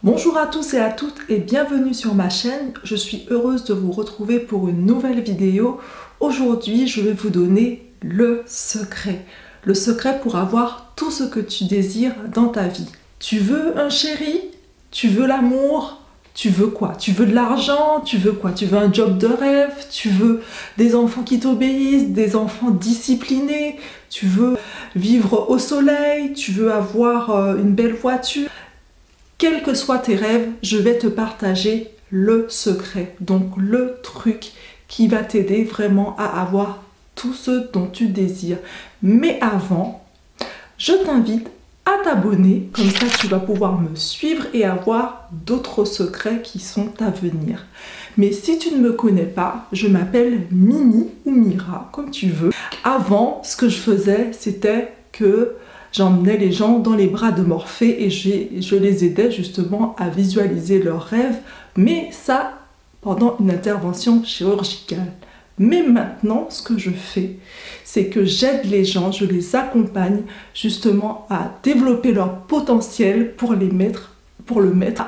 Bonjour à tous et à toutes et bienvenue sur ma chaîne. Je suis heureuse de vous retrouver pour une nouvelle vidéo. Aujourd'hui, je vais vous donner le secret. Le secret pour avoir tout ce que tu désires dans ta vie. Tu veux un chéri? Tu veux l'amour? Tu veux quoi? Tu veux de l'argent? Tu veux quoi? Tu veux un job de rêve? Tu veux des enfants qui t'obéissent? Des enfants disciplinés? Tu veux vivre au soleil? Tu veux avoir une belle voiture? Quels que soient tes rêves, je vais te partager le secret. Donc le truc qui va t'aider vraiment à avoir tout ce dont tu désires. Mais avant, je t'invite à t'abonner, comme ça tu vas pouvoir me suivre et avoir d'autres secrets qui sont à venir. Mais si tu ne me connais pas, je m'appelle Mimi ou Mira, comme tu veux. Avant, ce que je faisais, c'était que j'emmenais les gens dans les bras de Morphée et je les aidais justement à visualiser leurs rêves, mais ça pendant une intervention chirurgicale. Mais maintenant, ce que je fais, c'est que j'aide les gens, je les accompagne justement à développer leur potentiel pour le mettre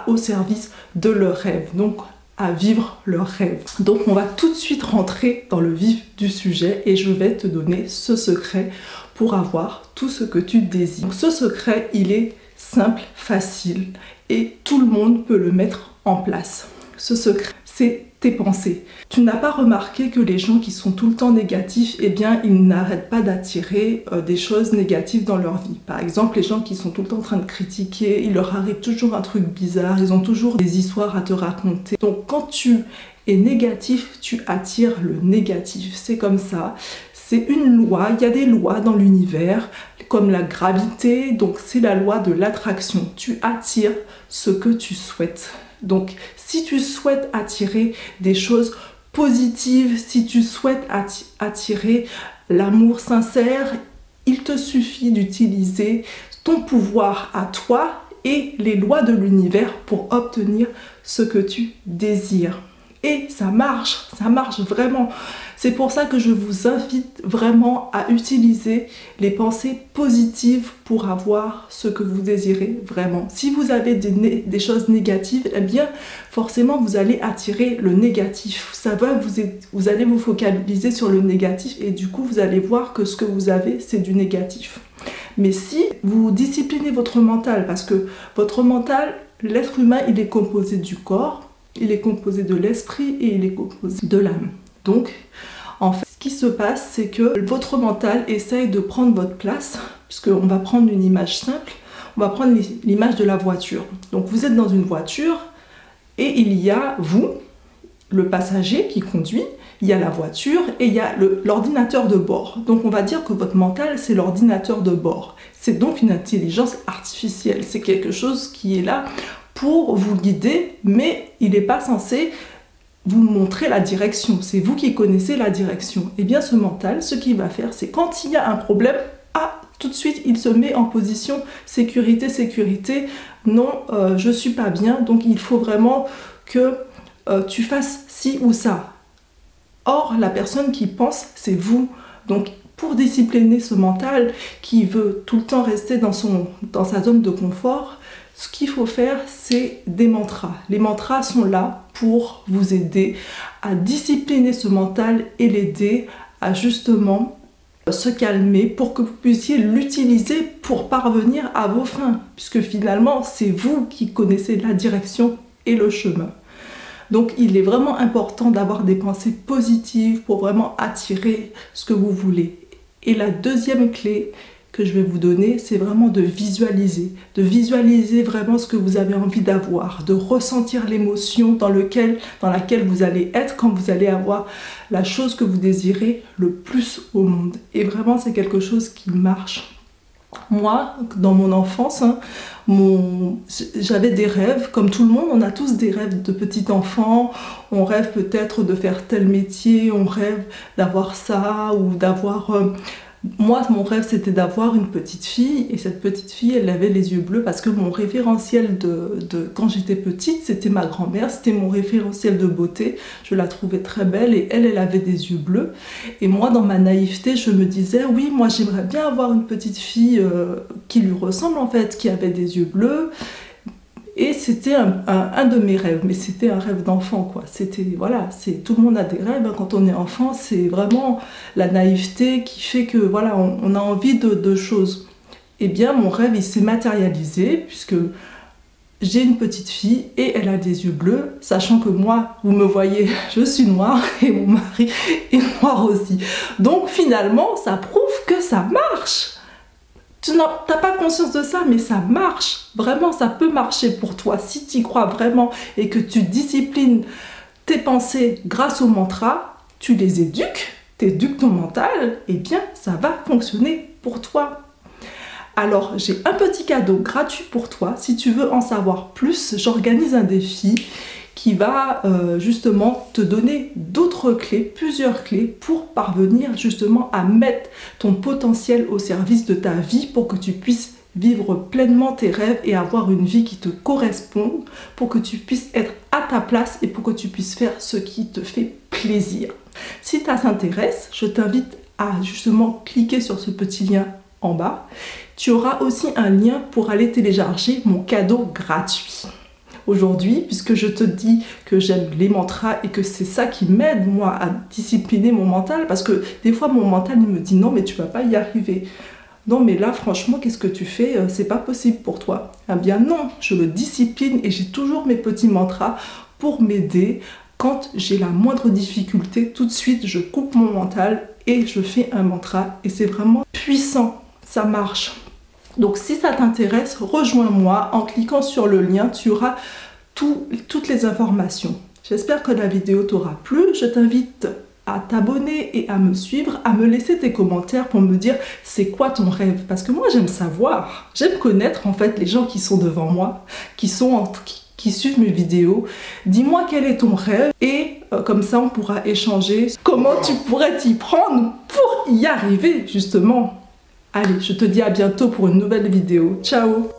au service de leurs rêves, donc à vivre leurs rêves. Donc on va tout de suite rentrer dans le vif du sujet et je vais te donner ce secret pour avoir tout ce que tu désires. Donc, ce secret, il est simple, facile et tout le monde peut le mettre en place. Ce secret, c'est tes pensées. Tu n'as pas remarqué que les gens qui sont tout le temps négatifs, eh bien, ils n'arrêtent pas d'attirer des choses négatives dans leur vie. Par exemple, les gens qui sont tout le temps en train de critiquer, il leur arrive toujours un truc bizarre, ils ont toujours des histoires à te raconter. Donc, quand tu es négatif, tu attires le négatif. C'est comme ça. C'est une loi, il y a des lois dans l'univers, comme la gravité, donc c'est la loi de l'attraction. Tu attires ce que tu souhaites. Donc, si tu souhaites attirer des choses positives, si tu souhaites attirer l'amour sincère, il te suffit d'utiliser ton pouvoir à toi et les lois de l'univers pour obtenir ce que tu désires. Et ça marche vraiment. C'est pour ça que je vous invite vraiment à utiliser les pensées positives pour avoir ce que vous désirez vraiment. Si vous avez des choses négatives, eh bien forcément vous allez attirer le négatif. Ça va, vous allez vous focaliser sur le négatif et du coup vous allez voir que ce que vous avez c'est du négatif. Mais si vous disciplinez votre mental, parce que votre mental, l'être humain il est composé du corps, il est composé de l'esprit et il est composé de l'âme. Donc, en fait, ce qui se passe, c'est que votre mental essaye de prendre votre place, puisqu'on va prendre une image simple, on va prendre l'image de la voiture. Donc, vous êtes dans une voiture et il y a vous, le passager qui conduit, il y a la voiture et il y a l'ordinateur de bord. Donc, on va dire que votre mental, c'est l'ordinateur de bord. C'est donc une intelligence artificielle. C'est quelque chose qui est là pour vous guider, mais il n'est pas censé vous montrer la direction. C'est vous qui connaissez la direction. Et bien ce mental, ce qu'il va faire, c'est quand il y a un problème, tout de suite, il se met en position sécurité, sécurité. Non, je suis pas bien, donc il faut vraiment que tu fasses ci ou ça. Or, la personne qui pense, c'est vous. Donc, pour discipliner ce mental qui veut tout le temps rester dans sa zone de confort, ce qu'il faut faire, c'est des mantras. Les mantras sont là pour vous aider à discipliner ce mental et l'aider à justement se calmer pour que vous puissiez l'utiliser pour parvenir à vos fins. Puisque finalement, c'est vous qui connaissez la direction et le chemin. Donc, il est vraiment important d'avoir des pensées positives pour vraiment attirer ce que vous voulez. Et la deuxième clé que je vais vous donner, c'est vraiment de visualiser vraiment ce que vous avez envie d'avoir, de ressentir l'émotion dans laquelle vous allez être quand vous allez avoir la chose que vous désirez le plus au monde. Et vraiment, c'est quelque chose qui marche. Moi, dans mon enfance, j'avais des rêves, comme tout le monde, on a tous des rêves de petit enfant, on rêve peut-être de faire tel métier, on rêve d'avoir ça ou d'avoir Moi, mon rêve, c'était d'avoir une petite fille, et cette petite fille, elle avait les yeux bleus parce que mon référentiel de quand j'étais petite, c'était ma grand-mère, c'était mon référentiel de beauté. Je la trouvais très belle et elle avait des yeux bleus. Et moi, dans ma naïveté, je me disais, oui, moi, j'aimerais bien avoir une petite fille qui lui ressemble en fait, qui avait des yeux bleus. Et c'était un de mes rêves, mais c'était un rêve d'enfant, quoi. C'était, voilà, tout le monde a des rêves, hein. Quand on est enfant, c'est vraiment la naïveté qui fait que, voilà, on a envie de choses. Eh bien, mon rêve, il s'est matérialisé, puisque j'ai une petite fille et elle a des yeux bleus, sachant que moi, vous me voyez, je suis noire et mon mari est noir aussi. Donc, finalement, ça prouve que ça marche. Tu n'as pas conscience de ça, mais ça marche. Vraiment, ça peut marcher pour toi. Si tu y crois vraiment et que tu disciplines tes pensées grâce au mantra, tu les éduques, tu éduques ton mental, eh bien, ça va fonctionner pour toi. Alors, j'ai un petit cadeau gratuit pour toi. Si tu veux en savoir plus, j'organise un défi qui va justement te donner d'autres clés, plusieurs clés pour parvenir justement à mettre ton potentiel au service de ta vie pour que tu puisses vivre pleinement tes rêves et avoir une vie qui te corresponde, pour que tu puisses être à ta place et pour que tu puisses faire ce qui te fait plaisir. Si ça t'intéresse, je t'invite à justement cliquer sur ce petit lien en bas. Tu auras aussi un lien pour aller télécharger mon cadeau gratuit. Aujourd'hui, puisque je te dis que j'aime les mantras et que c'est ça qui m'aide moi à discipliner mon mental, parce que des fois mon mental il me dit non mais tu vas pas y arriver, non mais là franchement qu'est-ce que tu fais, c'est pas possible pour toi. Eh bien non, je le discipline et j'ai toujours mes petits mantras pour m'aider. Quand j'ai la moindre difficulté, tout de suite je coupe mon mental et je fais un mantra et c'est vraiment puissant, ça marche. Donc si ça t'intéresse, rejoins-moi en cliquant sur le lien, tu auras toutes les informations. J'espère que la vidéo t'aura plu. Je t'invite à t'abonner et à me suivre, à me laisser tes commentaires pour me dire c'est quoi ton rêve. Parce que moi j'aime savoir, j'aime connaître en fait les gens qui sont devant moi, qui suivent mes vidéos. Dis-moi quel est ton rêve et comme ça on pourra échanger comment tu pourrais t'y prendre pour y arriver justement. Allez, je te dis à bientôt pour une nouvelle vidéo. Ciao!